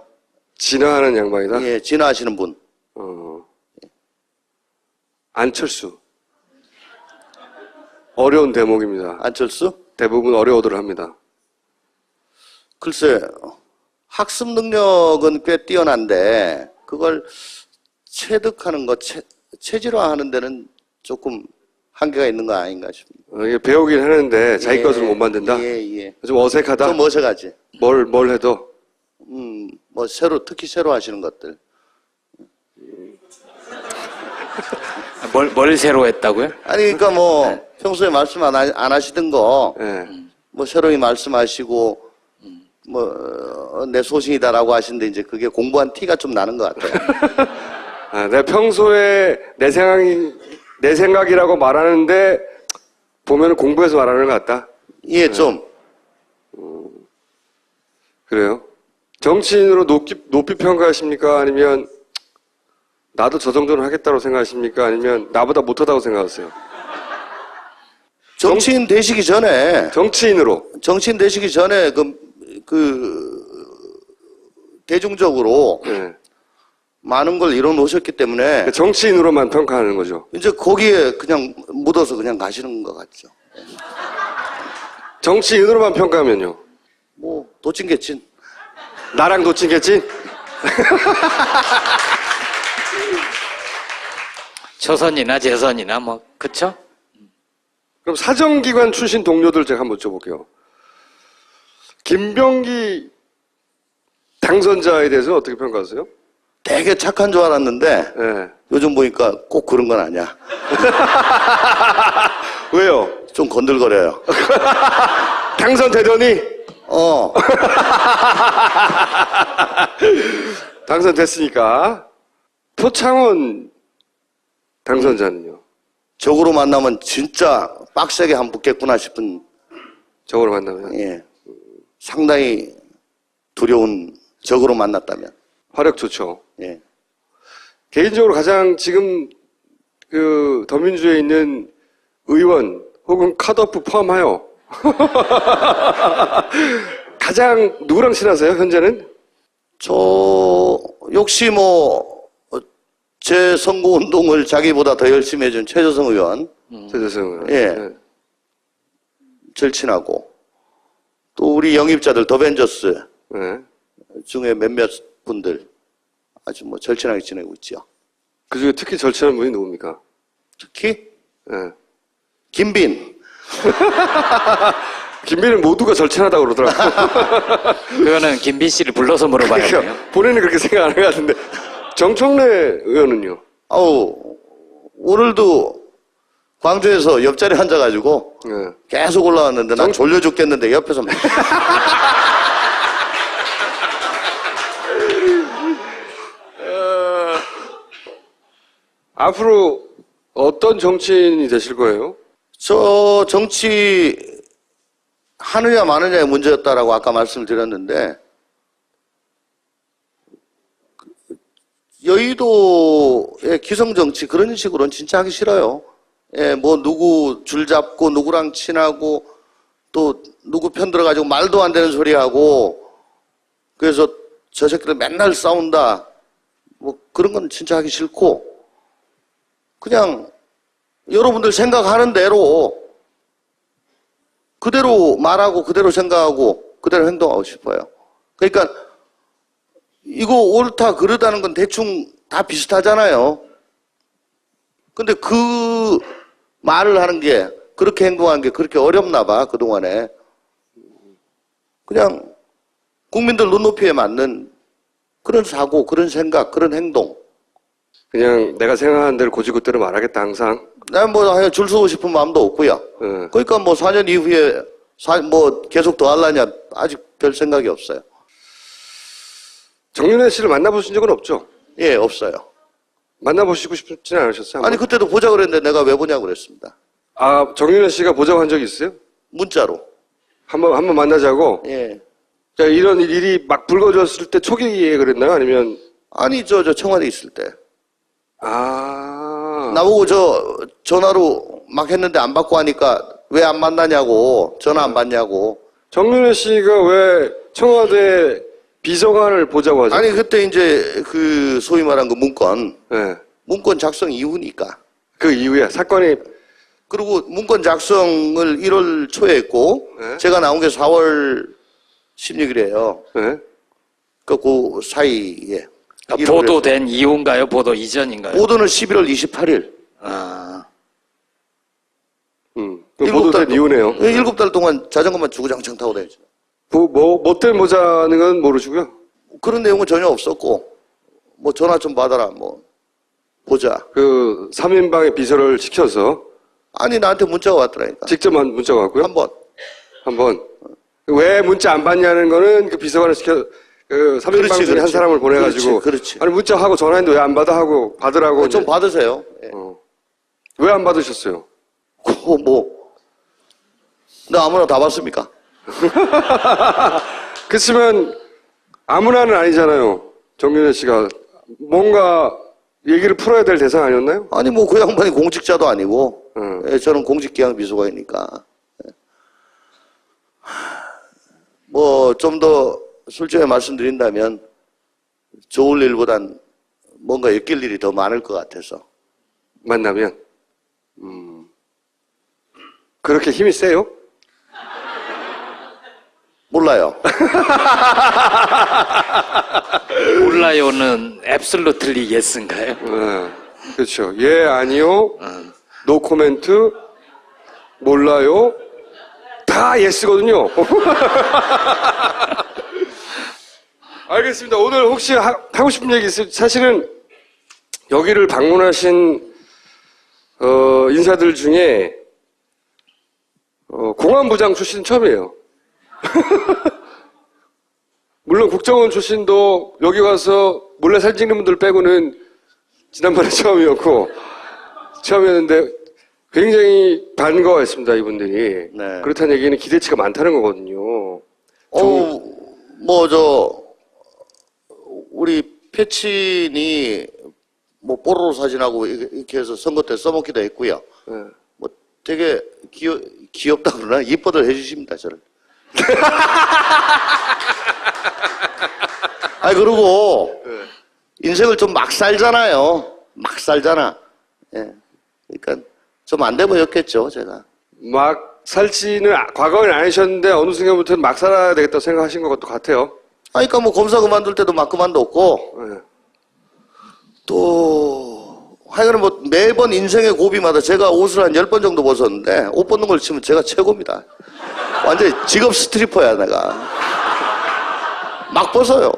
진화하는 양반이다? 예, 진화하시는 분. 안철수. 어려운 대목입니다. 안철수? 대부분 어려워들 합니다. 글쎄, 학습 능력은 꽤 뛰어난데, 그걸 체득하는 것, 체질화하는 데는 조금 한계가 있는 거 아닌가 싶습니다. 이게 배우긴 하는데 자기 예, 것으로 못 만든다? 예. 좀 어색하다? 좀 어색하지. 뭘 해도? 뭐 특히 새로 하시는 것들. 뭘 새로 했다고요? 아니, 그러니까 뭐, 평소에 말씀 안 하시던 거, 예. 뭐, 새로이 말씀하시고, 뭐, 내 소신이다라고 하시는데, 이제 그게 공부한 티가 좀 나는 것 같아요. 내가 평소에 내 생각이라고 말하는데, 보면은 공부해서 말하는 것 같다? 예, 좀. 그래요? 정치인으로 높이 평가하십니까? 아니면, 나도 저 정도는 하겠다고 생각하십니까? 아니면, 나보다 못하다고 생각하세요? 정치인 되시기 전에, 정치인으로. 정치인 되시기 전에, 대중적으로 예. 많은 걸 이뤄 놓으셨기 때문에, 정치인으로만 평가하는 거죠. 이제 거기에 그냥 묻어서 그냥 가시는 것 같죠. 정치인으로만 평가하면요. 뭐, 도찐개찐. 나랑 도친겠지? 초선이나 재선이나 뭐 그쵸? 그럼 사정기관 출신 동료들 제가 한번 여쭤볼게요. 김병기 당선자에 대해서 어떻게 평가하세요? 되게 착한 줄 알았는데, 예. 요즘 보니까 꼭 그런 건 아니야. 왜요? 좀 건들거려요. 당선되더니 당선됐으니까. 표창원 당선자는요? 적으로 만나면 진짜 빡세게 한 붙겠구나 싶은, 저거로 만나면 예. 상당히 두려운 적으로 만났다면. 화력 좋죠. 예. 개인적으로 가장 지금 그 더민주에 있는 의원 혹은 컷오프 포함하여 가장 누구랑 친하세요? 현재는? 저, 역시 뭐, 제 선거운동을 자기보다 더 열심히 해준 최재성 의원, 최재성. 예. 절친하고, 또 우리 영입자들 더벤져스 네. 중에 몇몇 분들 아주 뭐 절친하게 지내고 있죠. 그 중에 특히 절친한 분이 누굽니까? 특히, 네. 김빈. 김빈은 모두가 절친하다고 그러더라고요. 그거는 김빈 씨를 불러서 물어봐야겠네요. 그러니까 본인은 그렇게 생각 안 한 것 같은데. 정청래 의원은요? 오늘도 광주에서 옆자리에 앉아가지고 네. 계속 올라왔는데 난 졸려 죽겠는데 옆에서 막 앞으로 어떤 정치인이 되실 거예요? 저 정치 하느냐 마느냐의 문제였다라고 아까 말씀드렸는데 여의도의 기성정치 그런 식으로는 진짜 하기 싫어요. 예, 뭐 누구 줄 잡고 누구랑 친하고 또 누구 편 들어가지고 말도 안 되는 소리 하고 그래서 저 새끼들 맨날 싸운다. 뭐 그런 건 진짜 하기 싫고 그냥 여러분들 생각하는 대로 그대로 말하고 그대로 생각하고 그대로 행동하고 싶어요. 그러니까 이거 옳다 그르다는 건 대충 다 비슷하잖아요. 근데 그 말을 하는 게 그렇게 행동하는 게 그렇게 어렵나 봐 그동안에. 그냥 국민들 눈높이에 맞는 그런 사고, 그런 생각, 그런 행동. 그냥 내가 생각하는 대로 고지고대로 말하겠다 항상. 난 뭐 줄 서고 싶은 마음도 없고요. 네. 그러니까 뭐 4년 이후에 뭐 계속 더 하려냐 아직 별 생각이 없어요. 정윤회 씨를 만나보신 적은 없죠? 예, 없어요. 만나보시고 싶지는 않으셨어요? 아니, 그때도 보자 그랬는데 내가 왜 보냐고 그랬습니다. 아, 정윤회 씨가 보자고 한 적이 있어요? 문자로. 한번 만나자고? 예. 자, 이런 일이 막 불거졌을 때 초기에 그랬나요? 아니면? 아니, 저 청와대에 있을 때. 아. 나보고 전화로 막 했는데 안 받고 하니까 왜 안 만나냐고, 전화 안 받냐고. 정윤회 씨가 왜 청와대 비서관을 보자고 하죠? 아니, 그때 이제 그 소위 말한 그 문건, 네. 문건 작성 이후니까. 그 이후에 사건이 그리고 문건 작성을 1월 초에 했고, 네. 제가 나온 게 4월 16일이에요. 네. 그 사이에. 보도된 이후인가요? 보도 이전인가요? 보도는 11월 28일. 아, 그 보도된 이후네요. 7달 동안 자전거만 주구장창 타고 다녔죠. 뭐 때문에 보자는 건 모르시고요. 그런 내용은 전혀 없었고, 뭐 전화 좀 받아라, 뭐, 보자. 그 3인방의 비서를 시켜서 아니, 나한테 문자가 왔더라니까. 직접 문자가 왔고요. 한 번. 왜 문자 안 받냐는 거는 그 비서관을 시켜 그 3인방 중에 한 사람을 보내가지고 그렇지. 아니 문자하고 전화했는데 왜 안 받아 하고 받으라고 좀 이제. 받으세요. 예. 왜 안 받으셨어요? 나 아무나 다 받습니까? 그렇지만 아무나는 아니잖아요. 정윤회 씨가 뭔가 얘기를 풀어야 될 대상 아니었나요? 아니, 뭐, 그 양반이 공직자도 아니고, 응. 예, 저는 공직기강 비서관이니까. 예. 뭐, 좀 더 솔직히 말씀드린다면, 좋을 일보단 뭔가 엮일 일이 더 많을 것 같아서. 만나면 그렇게 힘이 세요? 몰라요. 몰라요는 앱솔루틀리 예스인가요? 그렇죠. 예, 아니요, 노 코멘트, 몰라요, 다 예스거든요. 알겠습니다. 오늘 혹시 하고 싶은 얘기 있어요? 사실은 여기를 방문하신 인사들 중에 공안부장 출신 처음이에요. 물론 국정원 출신도 여기 와서 몰래 사진 찍는 분들 빼고는 지난번에 처음이었는데 굉장히 반가워했습니다, 이분들이. 네. 그렇다는 얘기는 기대치가 많다는 거거든요. 우리 패친이 뭐 뽀로로 사진하고 이렇게 해서 선거 때 써먹기도 했고요. 네. 뭐 되게 귀엽다 그러나 이뻐들 해주십니다, 저를. 아니, 그리고 인생을 좀 막 살잖아요. 막 살잖아. 예. 그러니까 좀 안 돼 보였겠죠, 제가. 막 살지는 과거에는 아니셨는데 어느 순간부터는 막 살아야 되겠다고 생각하신 것 같아요. 아니, 그러니까 뭐 검사 그만둘 때도 막 그만뒀고, 네. 또, 하여간 뭐 매번 인생의 고비마다 제가 옷을 한 10번 정도 벗었는데, 옷 벗는 걸 치면 제가 최고입니다. 완전히 직업 스트리퍼야, 내가. 막 벗어요.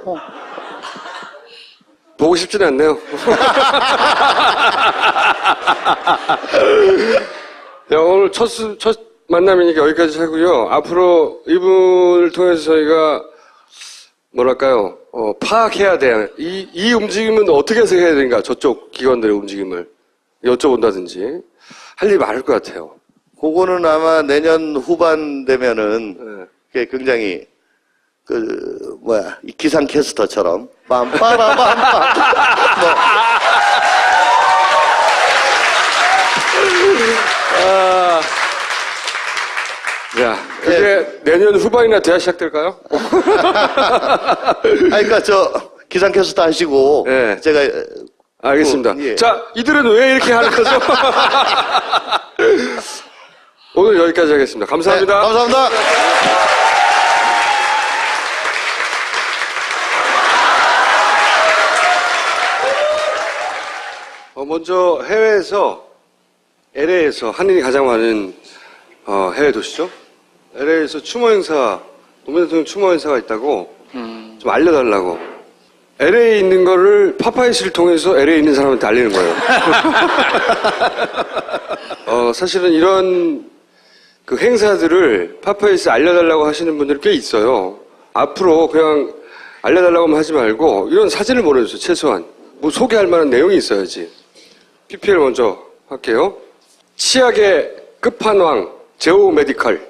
보고 싶지는 않네요. 야, 오늘 첫 만남이니까 여기까지 하고요. 앞으로 이분을 통해서 저희가 뭐랄까요, 파악해야 돼. 이 움직임은 어떻게 해서 해야 되는가, 저쪽 기관들의 움직임을 여쭤본다든지 할 일이 많을 것 같아요. 그거는 아마 내년 후반 되면은, 네. 그게 굉장히, 이 기상캐스터처럼, 빰빠라빰빰. 야, 그게 내년 후반이나 돼야 시작될까요? 그러니까 기상캐스터 하시고, 네. 제가, 알겠습니다. 예. 자, 이들은 왜 이렇게 하는 거죠? 오늘 여기까지 하겠습니다. 감사합니다. 네, 감사합니다. 먼저 해외에서 LA에서 한인이 가장 많은 해외 도시죠. LA에서 추모 행사, 노무현 대통령 추모 행사가 있다고 좀 알려달라고. LA에 있는 거를 파파이스를 통해서 LA에 있는 사람한테 알리는 거예요. 사실은 이런 그 행사들을 파파이스에 알려달라고 하시는 분들이 꽤 있어요. 앞으로 그냥 알려달라고만 하지 말고 이런 사진을 보내주세요. 최소한 뭐 소개할 만한 내용이 있어야지. PPL 먼저 할게요. 치약의 끝판왕 제오 메디컬.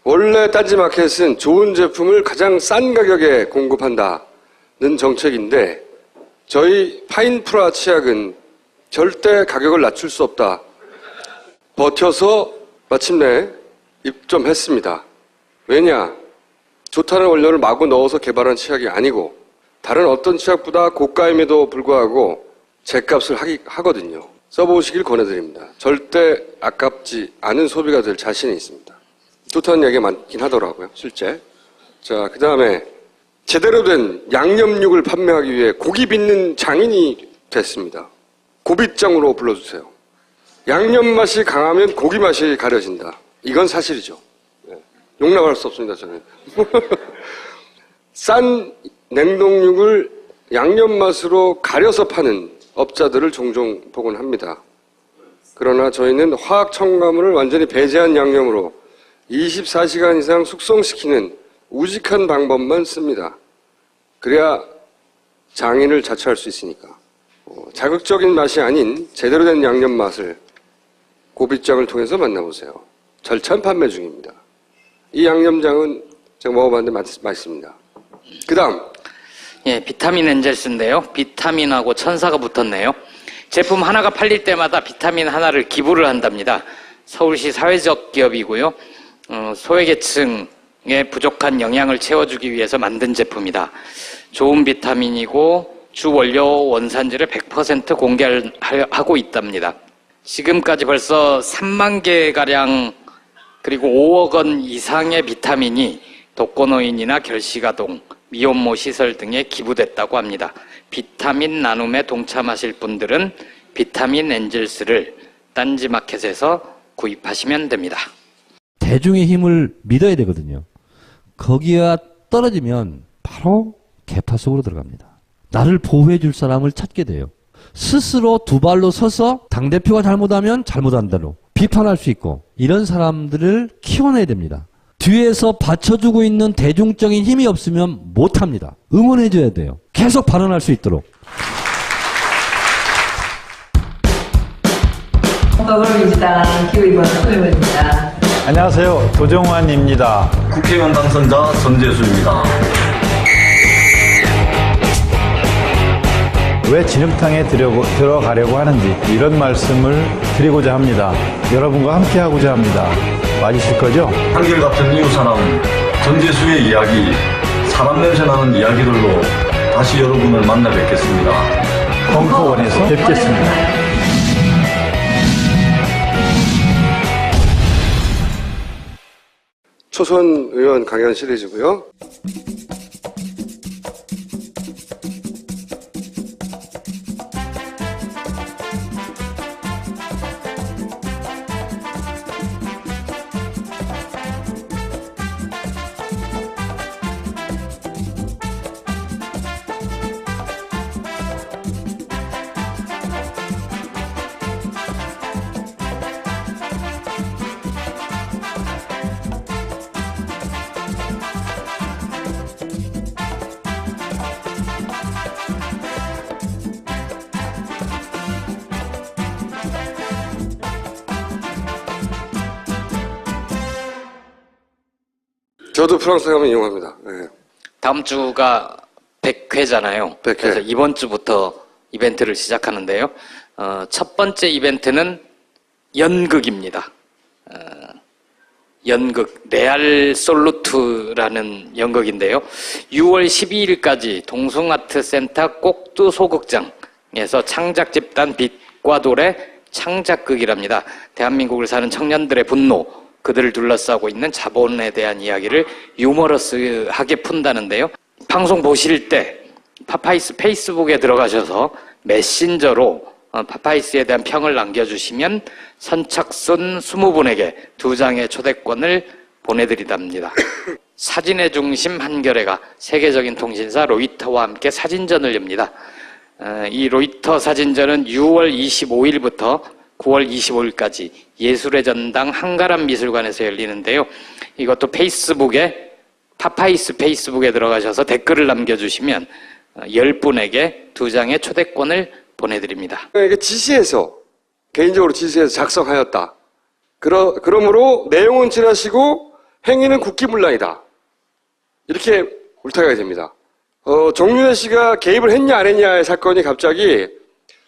원래 딴지마켓은 좋은 제품을 가장 싼 가격에 공급한다는 정책인데 저희 파인프라 치약은 절대 가격을 낮출 수 없다. 버텨서 마침내 입점했습니다. 왜냐? 좋다는 원료를 마구 넣어서 개발한 치약이 아니고 다른 어떤 치약보다 고가임에도 불구하고 제값을 하거든요. 써보시길 권해드립니다. 절대 아깝지 않은 소비가 될 자신이 있습니다. 좋다는 얘기가 많긴 하더라고요, 실제. 자, 그 다음에 제대로 된 양념육을 판매하기 위해 고기 빚는 장인이 됐습니다. 고빗장으로 불러주세요. 양념 맛이 강하면 고기 맛이 가려진다. 이건 사실이죠. 네. 용납할 수 없습니다, 저는. 싼 냉동육을 양념 맛으로 가려서 파는 업자들을 종종 보곤 합니다. 그러나 저희는 화학 첨가물을 완전히 배제한 양념으로 24시간 이상 숙성시키는 우직한 방법만 씁니다. 그래야 장인을 자처할 수 있으니까. 자극적인 맛이 아닌 제대로 된 양념 맛을 고빗장을 통해서 만나보세요. 절찬 판매 중입니다. 이 양념장은 제가 먹어봤는데 맛있습니다. 그 다음. 예, 비타민 엔젤스인데요. 비타민하고 천사가 붙었네요. 제품 하나가 팔릴 때마다 비타민 하나를 기부를 한답니다. 서울시 사회적 기업이고요. 소외계층의 부족한 영양을 채워주기 위해서 만든 제품이다. 좋은 비타민이고 주 원료 원산지를 100% 공개하고 있답니다. 지금까지 벌써 3만 개가량 그리고 5억 원 이상의 비타민이 독거노인이나 결식아동, 미혼모 시설 등에 기부됐다고 합니다. 비타민 나눔에 동참하실 분들은 비타민 엔젤스를 딴지마켓에서 구입하시면 됩니다. 대중의 힘을 믿어야 되거든요. 거기가 떨어지면 바로 개파 속으로 들어갑니다. 나를 보호해 줄 사람을 찾게 돼요. 스스로 두 발로 서서 당대표가 잘못하면 잘못한 대로 비판할 수 있고 이런 사람들을 키워내야 됩니다. 뒤에서 받쳐주고 있는 대중적인 힘이 없으면 못합니다. 응원해줘야 돼요. 계속 발언할 수 있도록. 더불어민주당 기후이번 손혜원입니다. 안녕하세요. 도정환입니다. 국회의원 당선자 전재수입니다. 왜 진흙탕에 들어가려고 하는지 이런 말씀을 드리고자 합니다. 여러분과 함께하고자 합니다. 와주실 거죠? 한결같은 이웃사람 전재수의 이야기, 사람 냄새나는 이야기들로 다시 여러분을 만나 뵙겠습니다. 벙커원에서 뵙겠습니다. 초선 의원 강연 시리즈고요. 저도 프랑스 가면 이용합니다. 네. 다음 주가 100회잖아요. 100회. 그래서 이번 주부터 이벤트를 시작하는데요. 첫 번째 이벤트는 연극입니다. 연극, 레알 솔루트라는 연극인데요. 6월 12일까지 동숭아트센터 꼭두소극장에서 창작집단 빛과 돌의 창작극이랍니다. 대한민국을 사는 청년들의 분노, 그들을 둘러싸고 있는 자본에 대한 이야기를 유머러스하게 푼다는데요. 방송 보실 때 파파이스 페이스북에 들어가셔서 메신저로 파파이스에 대한 평을 남겨주시면 선착순 20분에게 2장의 초대권을 보내드리답니다. 사진의 중심 한겨레가 세계적인 통신사 로이터와 함께 사진전을 엽니다. 이 로이터 사진전은 6월 25일부터 9월 25일까지 예술의 전당 한가람 미술관에서 열리는데요. 이것도 페이스북에 파파이스 페이스북에 들어가셔서 댓글을 남겨주시면 10분에게 2장의 초대권을 보내드립니다. 이게 지시해서 개인적으로 지시해서 작성하였다. 그러므로 내용은 찌라시고 행위는 국기문란이다. 이렇게 물타기가 됩니다. 정윤회 씨가 개입을 했냐 안 했냐의 사건이 갑자기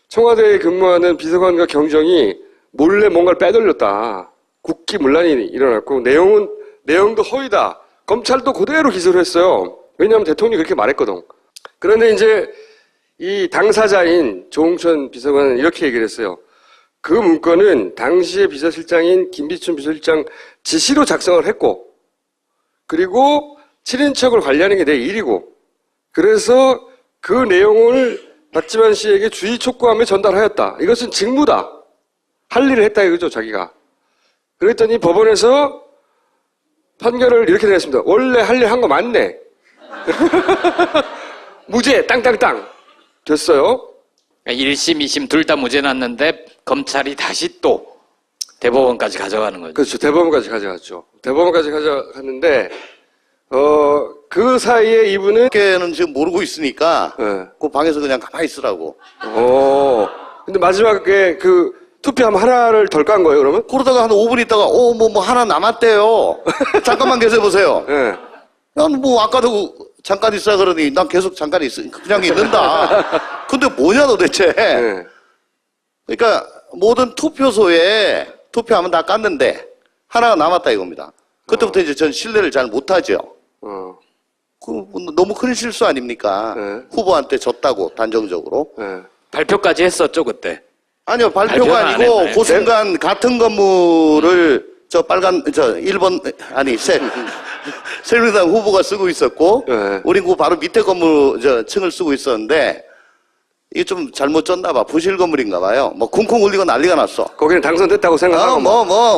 청와대에 근무하는 비서관과 경정이 몰래 뭔가를 빼돌렸다. 국기문란이 일어났고 내용도 허위다. 검찰도 그대로 기소를 했어요. 왜냐하면 대통령이 그렇게 말했거든. 그런데 이제 이 당사자인 조홍천 비서관은 이렇게 얘기를 했어요. 그 문건은 당시의 비서실장인 김비춘 비서실장 지시로 작성을 했고, 그리고 친인척을 관리하는 게 내 일이고, 그래서 그 내용을 박지만 씨에게 주의 촉구하며 전달하였다. 이것은 직무다. 할 일을 했다 이거죠, 자기가. 그랬더니 법원에서 판결을 이렇게 내렸습니다. 원래 할 일 한 거 맞네. 무죄, 땅땅땅. 됐어요. 1심, 2심 둘 다 무죄 났는데 검찰이 다시 또 대법원까지 가져가는 거죠. 그렇죠. 대법원까지 가져갔죠. 대법원까지 가져갔는데, 그 사이에 이분은, 걔는 지금 모르고 있으니까 네. 그 방에서 그냥 가만히 있으라고. 근데 마지막에 그 투표하면 하나를 덜 깐 거예요, 그러면? 그러다가 한 5분 있다가 뭐 하나 남았대요. 잠깐만 계세요. 예. 난 뭐 아까도 잠깐 있으라 그러니 난 계속 잠깐 그냥 있는다. 근데 뭐냐 도대체. 예. 그러니까 모든 투표소에 투표하면 다 깠는데 하나가 남았다 이겁니다. 그때부터 이제 전 신뢰를 잘 못하죠. 너무 큰 실수 아닙니까? 네. 후보한테 졌다고 단정적으로. 예. 발표까지 했었죠, 그때. 아니요, 발표가 발표는 안 아니고 했나요? 그 순간 같은 건물을 저 1번 아니 새누리당 후보가 쓰고 있었고 네. 우린 그 바로 밑에 건물 층을 쓰고 있었는데 이게 좀 잘못 졌나 봐. 부실 건물인가 봐요. 뭐 쿵쿵 울리고 난리가 났어. 거기는 당선됐다고 생각하고.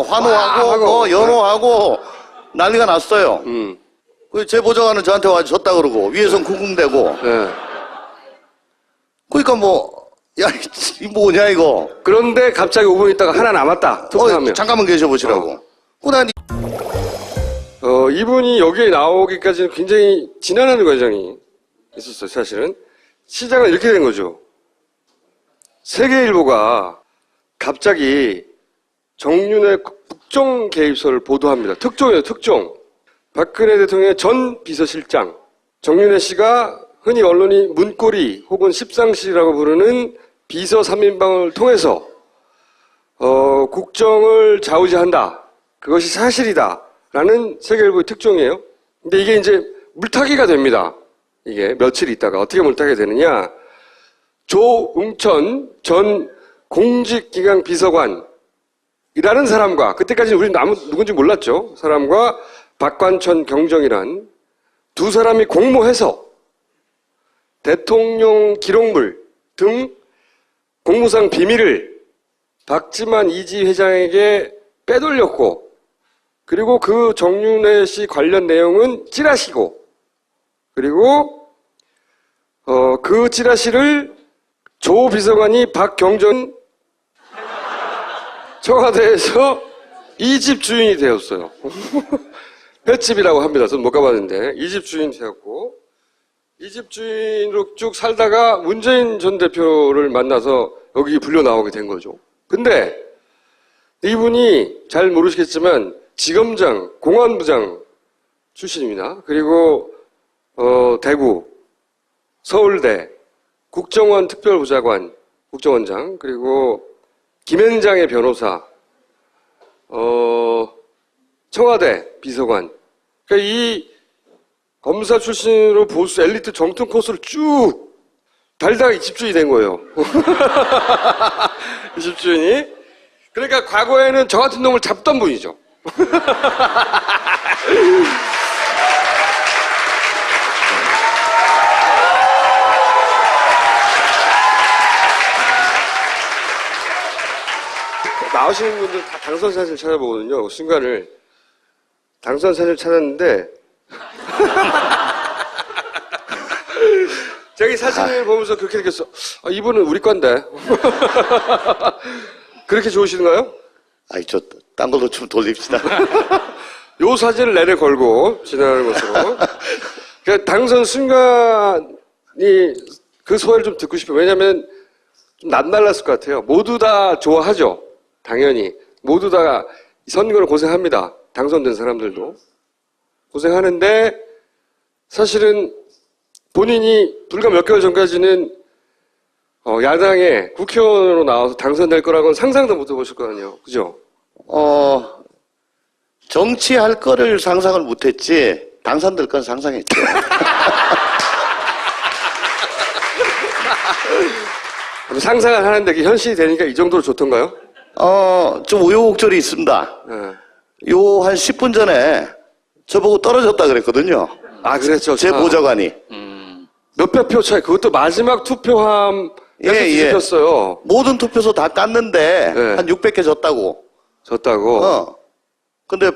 환호하고 하고. 연호하고 난리가 났어요. 그 제보자관은 저한테 와서 졌다 그러고 위에선 쿵쿵대고. 예. 그러니까 야, 이 뭐냐 이거. 그런데 갑자기 5분 있다가 하나 남았다. 투표하면. 잠깐만 계셔보시라고. 그다음 이분이 여기에 나오기까지는 굉장히 지난한 과정이 있었어요, 사실은. 시작은 이렇게 된 거죠. 세계일보가 갑자기 정윤회 국정 개입설을 보도합니다. 특종이에요, 특종. 박근혜 대통령의 전 비서실장, 정윤회 씨가 흔히 언론이 문고리 혹은 십상시라고 부르는 비서 3인방을 통해서 국정을 좌우지한다. 그것이 사실이다. 라는 세계일보의 특종이에요. 근데 이게 이제 물타기가 됩니다. 이게 며칠 있다가 어떻게 물타기가 되느냐. 조응천 전 공직기강 비서관이라는 사람과, 그때까지는 우리는 누군지 몰랐죠. 사람과 박관천 경정이란 두 사람이 공모해서 대통령 기록물 등 공무상 비밀을 박지만 이지 회장에게 빼돌렸고, 그리고 그 정윤회 씨 관련 내용은 찌라시고, 그리고 그 찌라시를 조 비서관이 박경정 청와대에서 이 집 주인이 되었어요. 횟집이라고 합니다. 저는 못 가봤는데 이 집 주인이 되었고, 이 집 주인으로 쭉 살다가 문재인 전 대표를 만나서 여기 불려 나오게 된 거죠. 근데 이분이 잘 모르시겠지만 지검장, 공안부장 출신입니다. 그리고 대구, 서울대, 국정원 특별보좌관, 국정원장, 그리고 김현장의 변호사, 청와대 비서관. 그러니까 이 검사 출신으로 보수 엘리트 정통 코스를 쭉 달다가 이 집주인이 된 거예요. 이 집주인이. 그러니까 과거에는 저 같은 놈을 잡던 분이죠. 나오시는 분들 다 당선 사진을 찾아보거든요. 그 순간을. 당선 사진을 찾았는데, 제가 이 사진을 보면서 그렇게 느꼈어. 이분은 우리 건데. 그렇게 좋으신가요? 딴 걸로 좀 돌립시다. 요 사진을 내내 걸고 지나가는 것으로. 그러니까 당선 순간에 그 소회를 좀 듣고 싶어요. 왜냐하면 좀 남달랐을 것 같아요. 모두 다 좋아하죠. 당연히 모두 다 선거를 고생합니다. 당선된 사람들도 고생하는데 사실은 본인이 불과 몇 개월 전까지는 야당의 국회의원으로 나와서 당선될 거라고는 상상도 못 해보실 거아니에요. 그죠? 정치할 거를 상상을 못했지 당선될 건 상상했죠. 상상을 하는데 그게 현실이 되니까 이 정도로 좋던가요? 좀 우여곡절이 있습니다. 네. 요 한 10분 전에 저보고 떨어졌다 그랬거든요. 아, 그랬죠. 제 보좌관이. 몇백 표 차이, 그것도 마지막 투표함 해서 뒤집혔어요. 모든 투표소 다 깠는데 네. 한 600개 졌다고. 졌다고. 근데